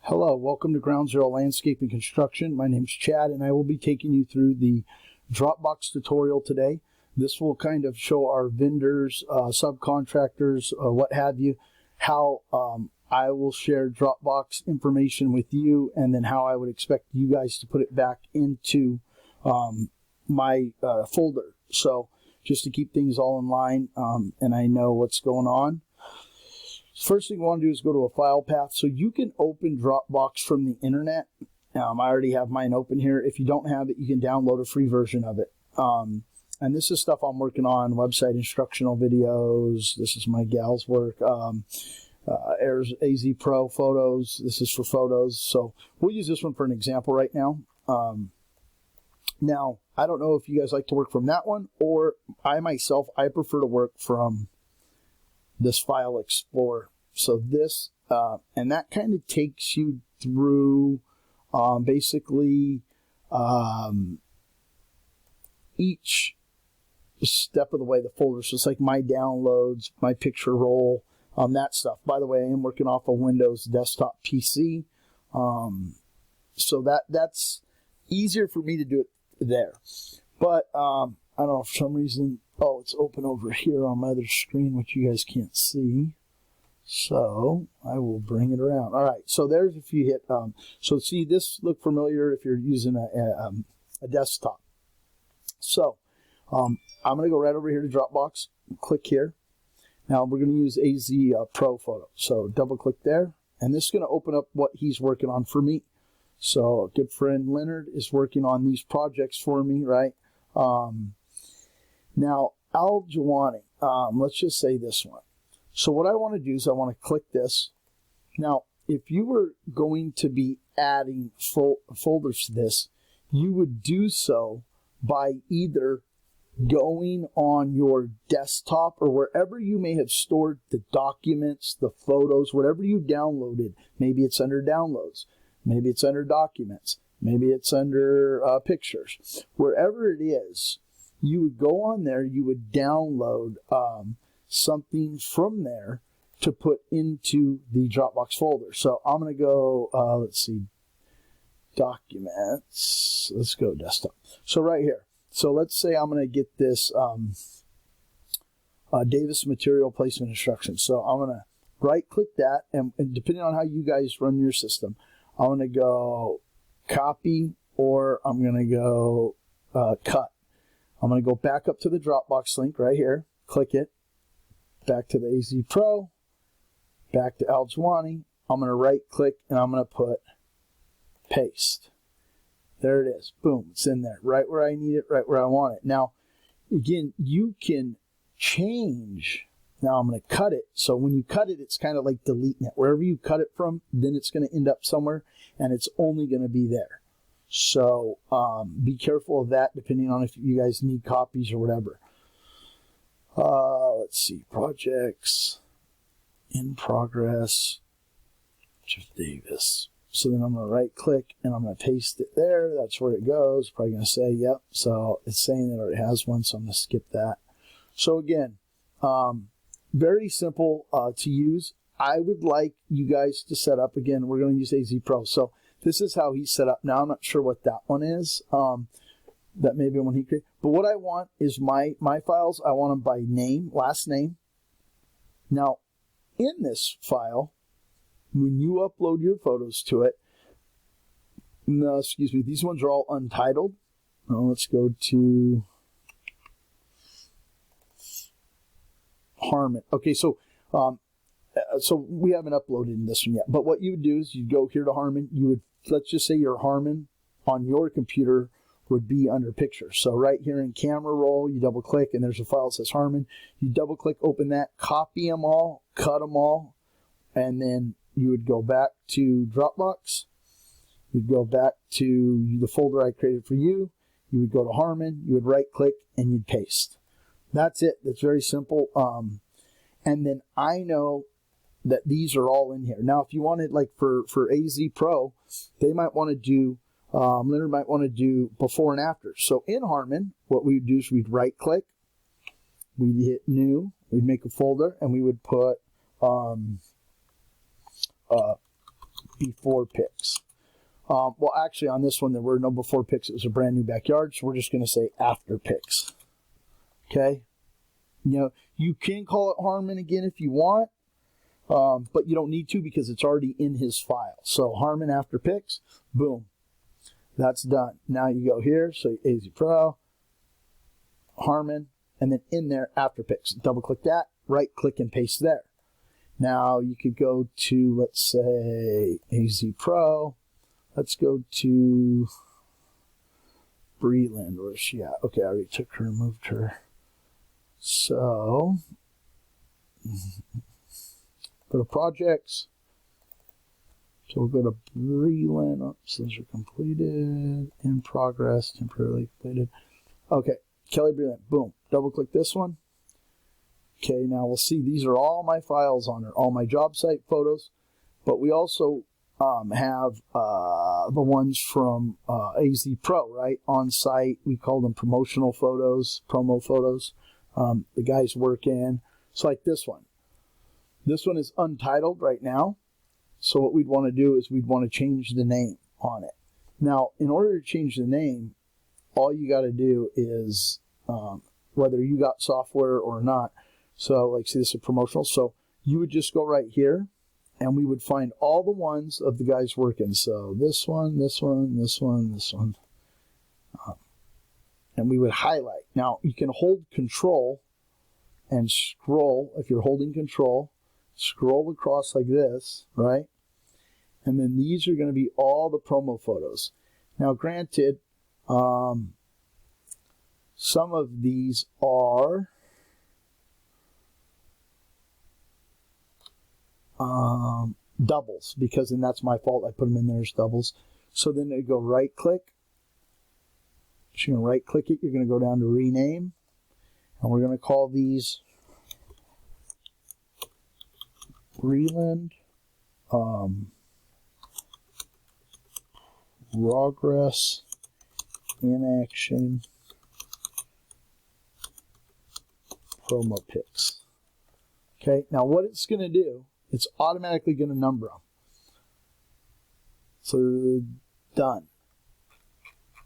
Hello, welcome to Ground Zero Landscape and Construction. My name's Chad and I will be taking you through the Dropbox tutorial today. This will kind of show our vendors, subcontractors, what have you, how I will share Dropbox information with you, and then how I would expect you guys to put it back into my folder. So just to keep things all in line and I know what's going on. First thing you want to do is go to a file path. So you can open Dropbox from the internet. I already have mine open here. If you don't have it, you can download a free version of it. And this is stuff I'm working on, website instructional videos. This is my gal's work. AZ Pro photos. This is for photos. So we'll use this one for an example right now. Now, I don't know if you guys like to work from that one, or I prefer to work from this file explorer. So this, and that kind of takes you through basically each step of the way, the folder. So it's like my downloads, my picture roll, that stuff. By the way, I am working off a Windows desktop PC. So that's easier for me to do it there. But I don't know, for some reason, oh, it's open over here on my other screen, which you guys can't see. So I will bring it around. All right, so there's if you hit, so see, this look familiar if you're using a desktop. So I'm going to go right over here to Dropbox, click here. Now we're going to use AZ Pro Photo. So double click there, and this is going to open up what he's working on for me. So a good friend Leonard is working on these projects for me, right? Now, Al Jawani, let's just say this one. So what I want to do is I want to click this. Now, if you were going to be adding folders to this, you would do so by either going on your desktop or wherever you may have stored the documents, the photos, whatever you downloaded. Maybe it's under downloads. Maybe it's under documents. Maybe it's under pictures. Wherever it is, you would go on there, you would download something from there to put into the Dropbox folder. So I'm going to go, let's see, documents. Let's go desktop. So right here. So let's say I'm going to get this Davis material placement instructions. So I'm going to right click that, and depending on how you guys run your system, I'm going to go copy, or I'm going to go cut. I'm going to go back up to the Dropbox link right here, click it, back to the AZ Pro, back to Al Jawani. I'm going to right click and I'm going to put paste. There it is. Boom, it's in there, right where I need it, right where I want it. Now, again, you can change. Now I'm going to cut it. So when you cut it, it's kind of like deleting it. Wherever you cut it from, then it's going to end up somewhere, and it's only going to be there. So be careful of that, depending on if you guys need copies or whatever. Let's see, projects in progress, Jeff Davis. So then I'm going to right click and I'm going to paste it there. That's where it goes. Probably going to say, yep. So it's saying that it already has one, so I'm going to skip that. So again, very simple to use. I would like you guys to set up, again, we're going to use AZ Pro. So this is how he's set up. Now, I'm not sure what that one is. That may be one he created. But what I want is my files, I want them by name, last name. Now, in this file, when you upload your photos to it, no, excuse me, these ones are all untitled. Now, let's go to Harmon. Okay, so we haven't uploaded this one yet. But what you would do is you'd go here to Harmon. You would, let's just say your Harmon on your computer would be under pictures. So right here in camera roll, you double click and there's a file that says Harmon. You double click, open that, copy them all, cut them all, and then you would go back to Dropbox. You'd go back to the folder I created for you. You would go to Harmon, you would right click, and you'd paste. That's it. That's very simple. And then I know that these are all in here. Now, if you wanted, like for AZ Pro, they might want to do, Leonard might want to do before and after. So in Harmon, what we would do is we'd right click, we'd hit new, we'd make a folder, and we would put before pics. Well, actually, on this one, there were no before pics. It was a brand new backyard, so we're just going to say after pics. Okay? You know, you can call it Harmon again if you want, but you don't need to because it's already in his file. So Harmon after pics, boom. That's done. Now you go here, so AZ Pro, Harmon, and then in there after pics. Double click that, right click and paste there. Now you could go to, let's say, AZ Pro. Let's go to Breland. Where's she at? Okay, I already took her, moved her. So, go to projects. So we'll go to Breland. Oops, those are completed. In progress, temporarily completed. Okay, Kelly Breland. Boom. Double click this one. Okay, now we'll see these are all my files on her, all my job site photos. But we also have the ones from AZ Pro, right? On site, we call them promotional photos, promo photos. The guy's working. So like this one. This one is untitled right now. So what we'd want to do is we'd want to change the name on it. Now, in order to change the name, all you got to do is, whether you got software or not, so like see this is promotional, so you would just go right here and we would find all the ones of the guys working. So this one, this one, this one, this one. And we would highlight. Now, you can hold Control and scroll. If you're holding Control, scroll across like this, right? And then these are going to be all the promo photos. Now, granted, some of these are doubles, because then that's my fault. I put them in there as doubles. So then they go right click. You're going to right click it. You're going to go down to rename. And we're going to call these Breland Progress in Action Promo Pics. Okay, now what it's going to do, it's automatically going to number them. So, done.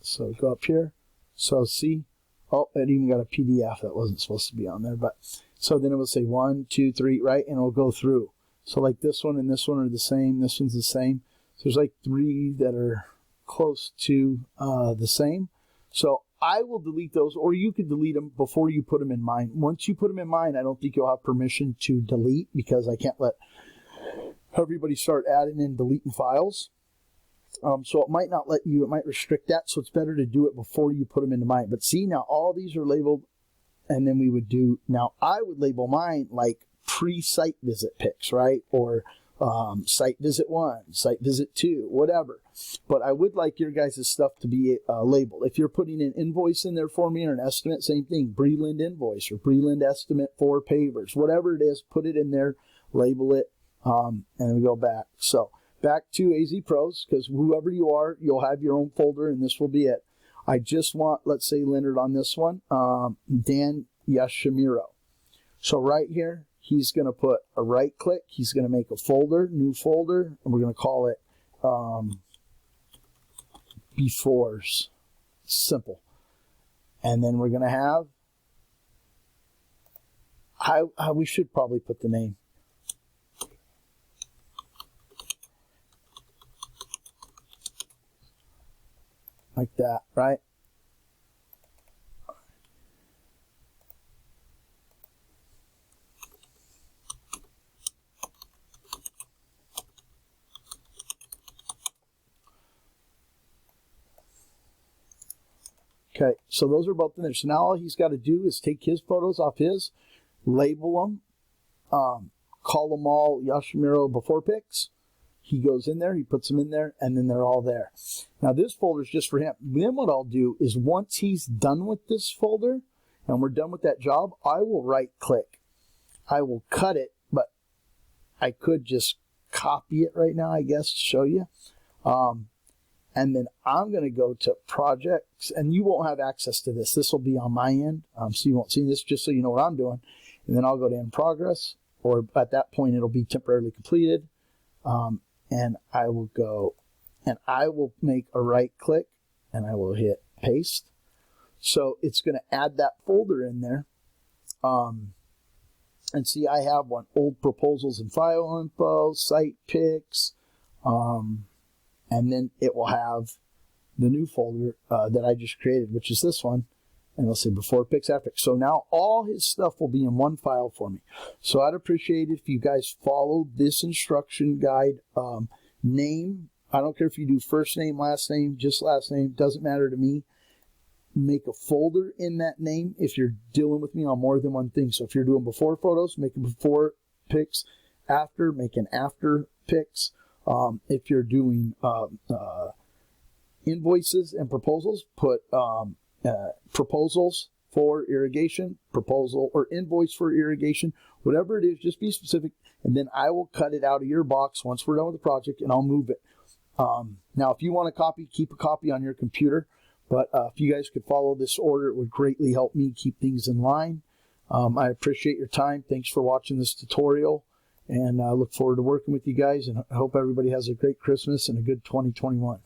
So go up here. So see, oh, it even got a PDF that wasn't supposed to be on there. But so then it will say 1, 2, 3, right? And it'll go through. So like this one and this one are the same. This one's the same. So there's like 3 that are close to the same. So I will delete those, or you could delete them before you put them in mine. Once you put them in mine, I don't think you'll have permission to delete, because I can't let everybody start adding and deleting files. So it might not let you, it might restrict that. So it's better to do it before you put them into mine. But see, now all these are labeled, and then we would do, now I would label mine like pre-site visit pics, right? Or site visit 1, site visit 2, whatever. But I would like your guys' stuff to be labeled. If you're putting an invoice in there for me or an estimate, same thing, Breland invoice or Breland estimate for pavers, whatever it is, put it in there, label it, and then we go back. So back to AZ Pros, because whoever you are, you'll have your own folder, and this will be it. I just want, let's say Leonard on this one, Dan Yashimiro. So right here, he's going to put a right click. He's going to make a folder, new folder, and we're going to call it Befores. Simple. And then we're going to have, we should probably put the name. Like that, right? Okay, so those are both in there. So now all he's got to do is take his photos off his, label them, call them all Yashimiro before pics. He goes in there, he puts them in there, and then they're all there. Now this folder is just for him. Then what I'll do is once he's done with this folder, and we're done with that job, I will right click. I will cut it, but I could just copy it right now, I guess, to show you. And then I'm going to go to projects, and you won't have access to this. This will be on my end, so you won't see this, just so you know what I'm doing. And then I'll go to in progress, or at that point it'll be temporarily completed. and I will go and I will make a right click and I will hit paste. So it's going to add that folder in there. And see, I have one, old proposals and file info, site pics, and then it will have the new folder that I just created, which is this one. And it'll say before pics, after. So now all his stuff will be in one file for me. So I'd appreciate it if you guys follow this instruction guide. Name, I don't care if you do first name, last name, just last name, doesn't matter to me. Make a folder in that name if you're dealing with me on more than one thing. So if you're doing before photos, make a before pics. After, make an after pics. If you're doing invoices and proposals, put proposals for irrigation, proposal or invoice for irrigation, whatever it is, just be specific. And then I will cut it out of your box once we're done with the project and I'll move it. Now, if you want a copy, keep a copy on your computer. But if you guys could follow this order, it would greatly help me keep things in line. I appreciate your time. Thanks for watching this tutorial. And I look forward to working with you guys. And I hope everybody has a great Christmas and a good 2021.